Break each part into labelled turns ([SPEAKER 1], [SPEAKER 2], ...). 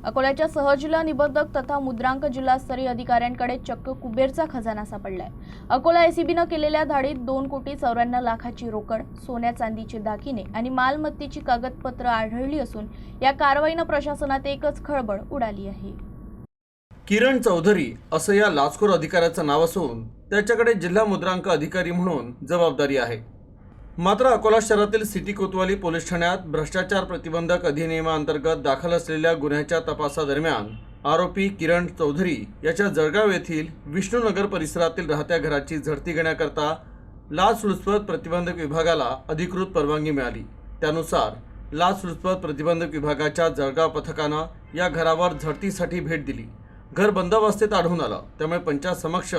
[SPEAKER 1] अकोल्याच्या सहजिल्हा निबंधक तथा मुद्रांक जिल्हास्तरीय अधिकाऱ्यांकडे चक्क कुबेरचा खजाना सापडलाय। अकोला एसीबीनं केलेल्या धाडीत 2,94,00,000ची रोकड, सोन्या चांदीचे दागिने आणि मालमत्तेची कागदपत्र आढळली असून या कारवाईनं प्रशासनात एकच खळबळ उडाली आहे।
[SPEAKER 2] किरण चौधरी असं या लाचखोर अधिकाऱ्याचं नाव असून त्याच्याकडे जिल्हा मुद्रांक अधिकारी म्हणून जबाबदारी आहे। मात्र अकोला शहरातील सिटी कोतवाली पोलीस ठाण्यात भ्रष्टाचार प्रतिबंधक अधिनियमाअंतर्गत दाखल असलेल्या गुन्ह्याच्या तपासादरम्यान आरोपी किरण चौधरी याच्या जळगाव येथील विष्णुनगर परिसरातील राहत्या घराची झडती घेण्याकरता लाचलुचपत प्रतिबंधक विभागाला अधिकृत परवानगी मिळाली। त्यानुसार लाचलुचपत प्रतिबंधक विभागाच्या जळगाव पथकानं या घरावर झडतीसाठी भेट दिली। घर बंद अवस्थेत आढळून आलं, त्यामुळे पंचायतसमक्ष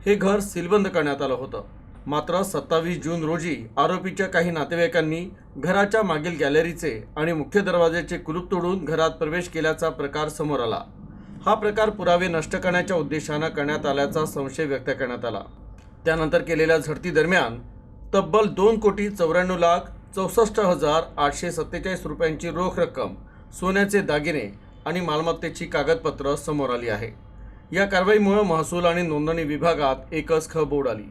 [SPEAKER 2] हे घर सीलबंद करण्यात आलं होतं। मात्र 27 जून रोजी आरोपीच्या काही नातेवाईकांनी घराच्या मागील गॅलरीचे आणि मुख्य दरवाजाचे कुलूप तोडून घरात प्रवेश केल्याचा प्रकार समोर आला। हा प्रकार पुरावे नष्ट करण्याच्या उद्देशानं करण्यात आल्याचा संशय व्यक्त करण्यात आला। त्यानंतर केलेल्या झडती दरम्यान तब्बल 2,94,64,847 रुपयांची रोख रक्कम, सोन्याचे दागिने आणि मालमत्तेची कागदपत्र समोर आली आहे। या कारवाईमुळे महसूल आणि नोंदणी विभागात एकच खळबळ उडाली।